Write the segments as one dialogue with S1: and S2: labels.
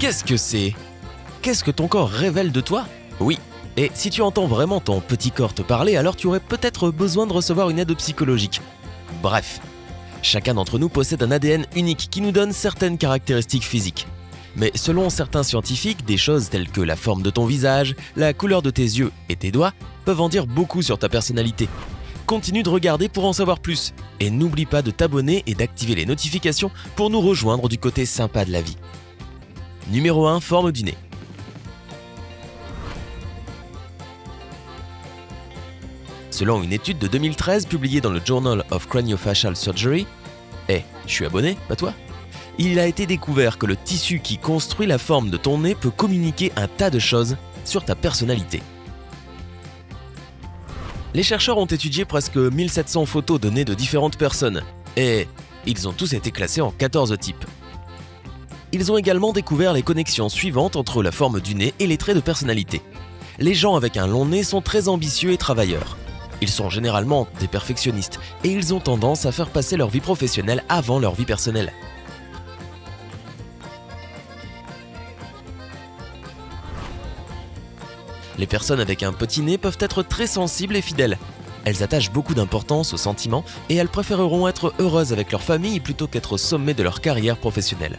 S1: Qu'est-ce que c'est ? Qu'est-ce que ton corps révèle de toi ? Oui. Et si tu entends vraiment ton petit corps te parler, alors tu aurais peut-être besoin de recevoir une aide psychologique. Bref, chacun d'entre nous possède un ADN unique qui nous donne certaines caractéristiques physiques. Mais selon certains scientifiques, des choses telles que la forme de ton visage, la couleur de tes yeux et tes doigts peuvent en dire beaucoup sur ta personnalité. Continue de regarder pour en savoir plus. Et n'oublie pas de t'abonner et d'activer les notifications pour nous rejoindre du côté sympa de la vie. Numéro 1, forme du nez. Selon une étude de 2013 publiée dans le Journal of Craniofacial Surgery, je suis abonné, pas toi ? Il a été découvert que le tissu qui construit la forme de ton nez peut communiquer un tas de choses sur ta personnalité. Les chercheurs ont étudié presque 1700 photos de nez de différentes personnes, et ils ont tous été classés en 14 types. Ils ont également découvert les connexions suivantes entre la forme du nez et les traits de personnalité. Les gens avec un long nez sont très ambitieux et travailleurs. Ils sont généralement des perfectionnistes et ils ont tendance à faire passer leur vie professionnelle avant leur vie personnelle. Les personnes avec un petit nez peuvent être très sensibles et fidèles. Elles attachent beaucoup d'importance aux sentiments et elles préféreront être heureuses avec leur famille plutôt qu'être au sommet de leur carrière professionnelle.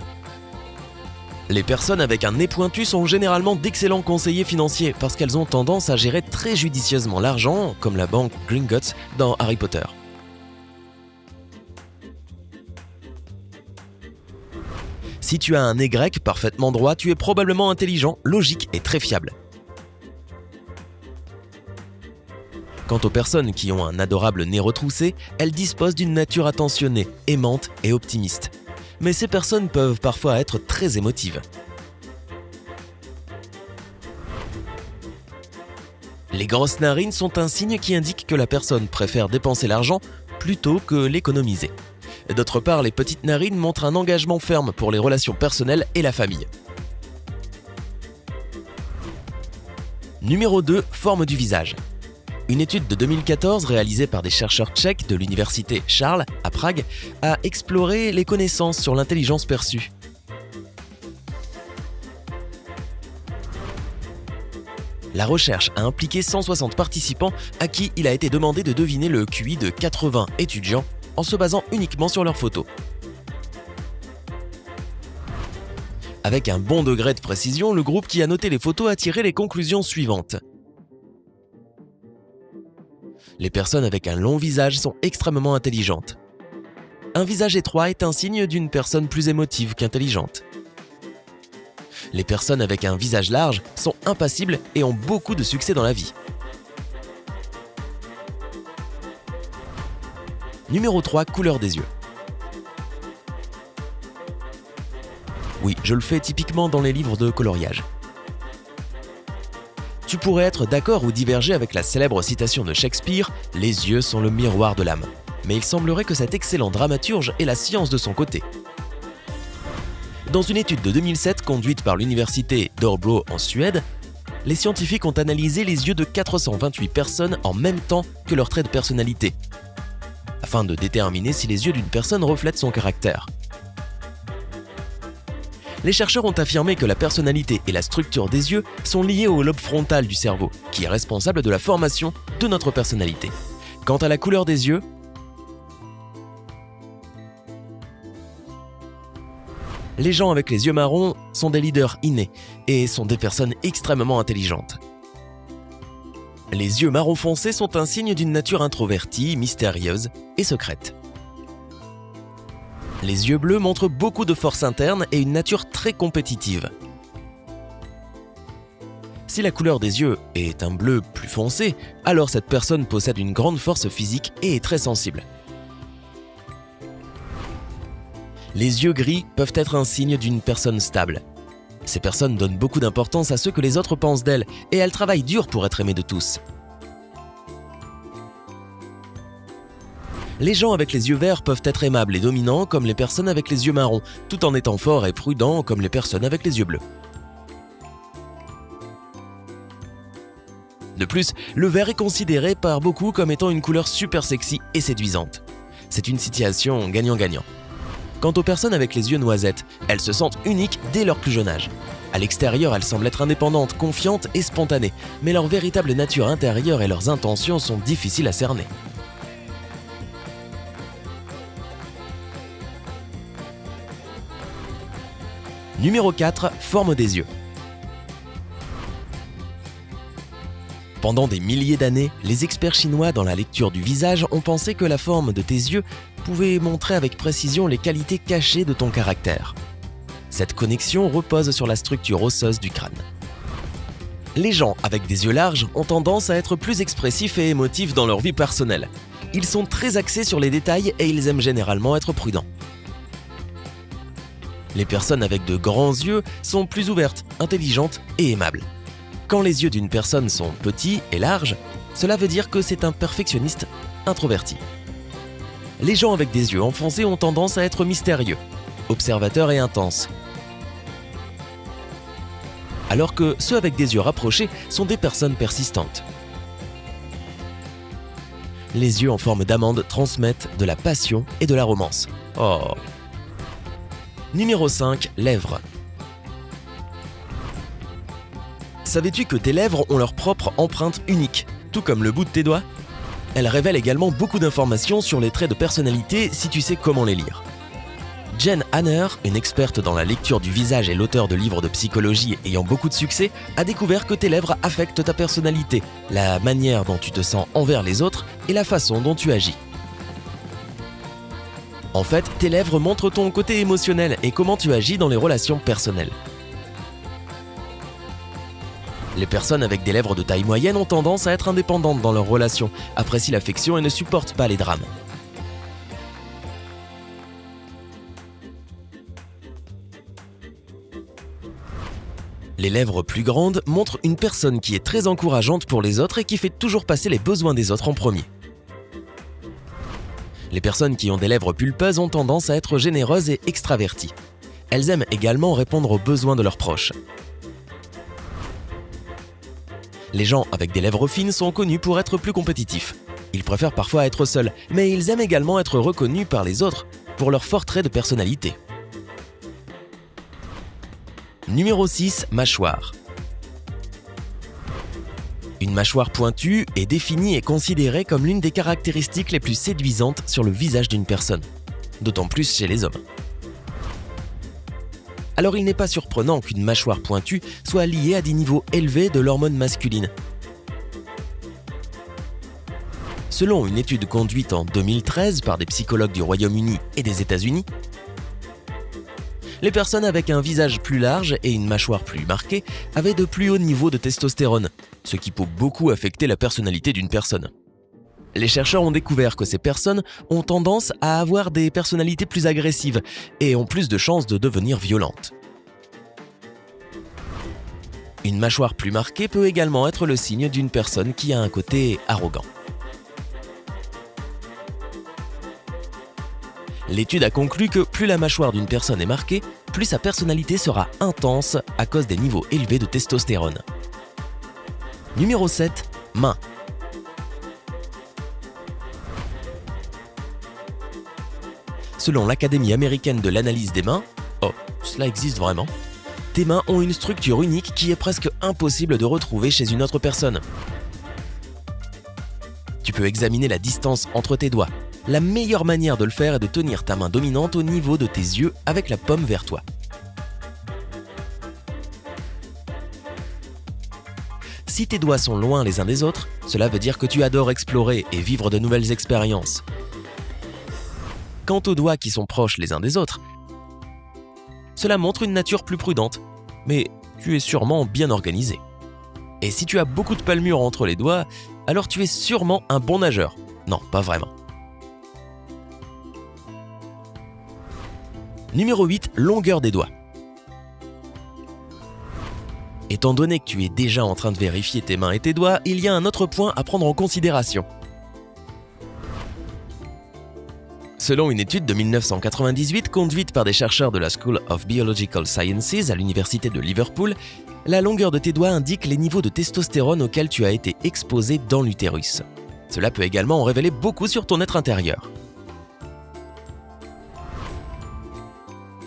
S1: Les personnes avec un nez pointu sont généralement d'excellents conseillers financiers parce qu'elles ont tendance à gérer très judicieusement l'argent, comme la banque Gringotts dans Harry Potter. Si tu as un nez grec parfaitement droit, tu es probablement intelligent, logique et très fiable. Quant aux personnes qui ont un adorable nez retroussé, elles disposent d'une nature attentionnée, aimante et optimiste. Mais ces personnes peuvent parfois être très émotives. Les grosses narines sont un signe qui indique que la personne préfère dépenser l'argent plutôt que l'économiser. D'autre part, les petites narines montrent un engagement ferme pour les relations personnelles et la famille. Numéro 2, forme du visage. Une étude de 2014 réalisée par des chercheurs tchèques de l'université Charles à Prague a exploré les connaissances sur l'intelligence perçue. La recherche a impliqué 160 participants à qui il a été demandé de deviner le QI de 80 étudiants en se basant uniquement sur leurs photos. Avec un bon degré de précision, le groupe qui a noté les photos a tiré les conclusions suivantes. Les personnes avec un long visage sont extrêmement intelligentes. Un visage étroit est un signe d'une personne plus émotive qu'intelligente. Les personnes avec un visage large sont impassibles et ont beaucoup de succès dans la vie. Numéro 3, couleur des yeux. Oui, je le fais typiquement dans les livres de coloriage. Tu pourrais être d'accord ou diverger avec la célèbre citation de Shakespeare « Les yeux sont le miroir de l'âme ». Mais il semblerait que cet excellent dramaturge ait la science de son côté. Dans une étude de 2007 conduite par l'université d'Örebro en Suède, les scientifiques ont analysé les yeux de 428 personnes en même temps que leurs traits de personnalité, afin de déterminer si les yeux d'une personne reflètent son caractère. Les chercheurs ont affirmé que la personnalité et la structure des yeux sont liées au lobe frontal du cerveau, qui est responsable de la formation de notre personnalité. Quant à la couleur des yeux, les gens avec les yeux marrons sont des leaders innés et sont des personnes extrêmement intelligentes. Les yeux marron foncé sont un signe d'une nature introvertie, mystérieuse et secrète. Les yeux bleus montrent beaucoup de force interne et une nature très compétitive. Si la couleur des yeux est un bleu plus foncé, alors cette personne possède une grande force physique et est très sensible. Les yeux gris peuvent être un signe d'une personne stable. Ces personnes donnent beaucoup d'importance à ce que les autres pensent d'elles et elles travaillent dur pour être aimées de tous. Les gens avec les yeux verts peuvent être aimables et dominants comme les personnes avec les yeux marrons, tout en étant forts et prudents comme les personnes avec les yeux bleus. De plus, le vert est considéré par beaucoup comme étant une couleur super sexy et séduisante. C'est une situation gagnant-gagnant. Quant aux personnes avec les yeux noisettes, elles se sentent uniques dès leur plus jeune âge. À l'extérieur, elles semblent être indépendantes, confiantes et spontanées, mais leur véritable nature intérieure et leurs intentions sont difficiles à cerner. Numéro 4, forme des yeux. Pendant des milliers d'années, les experts chinois dans la lecture du visage ont pensé que la forme de tes yeux pouvait montrer avec précision les qualités cachées de ton caractère. Cette connexion repose sur la structure osseuse du crâne. Les gens avec des yeux larges ont tendance à être plus expressifs et émotifs dans leur vie personnelle. Ils sont très axés sur les détails et ils aiment généralement être prudents. Les personnes avec de grands yeux sont plus ouvertes, intelligentes et aimables. Quand les yeux d'une personne sont petits et larges, cela veut dire que c'est un perfectionniste introverti. Les gens avec des yeux enfoncés ont tendance à être mystérieux, observateurs et intenses. Alors que ceux avec des yeux rapprochés sont des personnes persistantes. Les yeux en forme d'amande transmettent de la passion et de la romance. Oh. Numéro 5, lèvres. Savais-tu que tes lèvres ont leur propre empreinte unique, tout comme le bout de tes doigts? Elles révèlent également beaucoup d'informations sur les traits de personnalité si tu sais comment les lire. Jen Hanner, une experte dans la lecture du visage et l'auteur de livres de psychologie ayant beaucoup de succès, a découvert que tes lèvres affectent ta personnalité, la manière dont tu te sens envers les autres et la façon dont tu agis. En fait, tes lèvres montrent ton côté émotionnel et comment tu agis dans les relations personnelles. Les personnes avec des lèvres de taille moyenne ont tendance à être indépendantes dans leurs relations, apprécient l'affection et ne supportent pas les drames. Les lèvres plus grandes montrent une personne qui est très encourageante pour les autres et qui fait toujours passer les besoins des autres en premier. Les personnes qui ont des lèvres pulpeuses ont tendance à être généreuses et extraverties. Elles aiment également répondre aux besoins de leurs proches. Les gens avec des lèvres fines sont connus pour être plus compétitifs. Ils préfèrent parfois être seuls, mais ils aiment également être reconnus par les autres pour leurs forts traits de personnalité. Numéro 6, mâchoire. Une mâchoire pointue est définie et considérée comme l'une des caractéristiques les plus séduisantes sur le visage d'une personne, d'autant plus chez les hommes. Alors il n'est pas surprenant qu'une mâchoire pointue soit liée à des niveaux élevés de l'hormone masculine. Selon une étude conduite en 2013 par des psychologues du Royaume-Uni et des États-Unis, les personnes avec un visage plus large et une mâchoire plus marquée avaient de plus hauts niveaux de testostérone, ce qui peut beaucoup affecter la personnalité d'une personne. Les chercheurs ont découvert que ces personnes ont tendance à avoir des personnalités plus agressives et ont plus de chances de devenir violentes. Une mâchoire plus marquée peut également être le signe d'une personne qui a un côté arrogant. L'étude a conclu que plus la mâchoire d'une personne est marquée, plus sa personnalité sera intense à cause des niveaux élevés de testostérone. Numéro 7, mains. Selon l'Académie américaine de l'analyse des mains, cela existe vraiment, tes mains ont une structure unique qui est presque impossible de retrouver chez une autre personne. Tu peux examiner la distance entre tes doigts. La meilleure manière de le faire est de tenir ta main dominante au niveau de tes yeux avec la paume vers toi. Si tes doigts sont loin les uns des autres, cela veut dire que tu adores explorer et vivre de nouvelles expériences. Quant aux doigts qui sont proches les uns des autres, cela montre une nature plus prudente, mais tu es sûrement bien organisé. Et si tu as beaucoup de palmures entre les doigts, alors tu es sûrement un bon nageur. Non, pas vraiment. Numéro 8, longueur des doigts. Étant donné que tu es déjà en train de vérifier tes mains et tes doigts, il y a un autre point à prendre en considération. Selon une étude de 1998 conduite par des chercheurs de la School of Biological Sciences à l'université de Liverpool, la longueur de tes doigts indique les niveaux de testostérone auxquels tu as été exposé dans l'utérus. Cela peut également en révéler beaucoup sur ton être intérieur.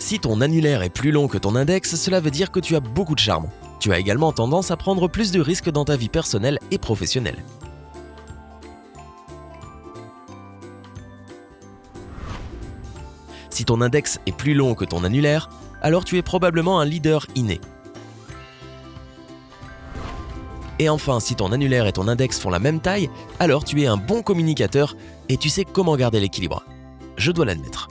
S1: Si ton annulaire est plus long que ton index, cela veut dire que tu as beaucoup de charme. Tu as également tendance à prendre plus de risques dans ta vie personnelle et professionnelle. Si ton index est plus long que ton annulaire, alors tu es probablement un leader inné. Et enfin, si ton annulaire et ton index font la même taille, alors tu es un bon communicateur et tu sais comment garder l'équilibre. Je dois l'admettre.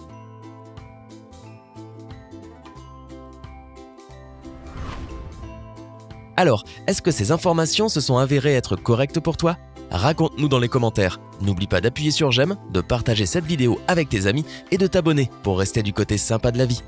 S1: Alors, est-ce que ces informations se sont avérées être correctes pour toi ? Raconte-nous dans les commentaires. N'oublie pas d'appuyer sur j'aime, de partager cette vidéo avec tes amis et de t'abonner pour rester du côté sympa de la vie.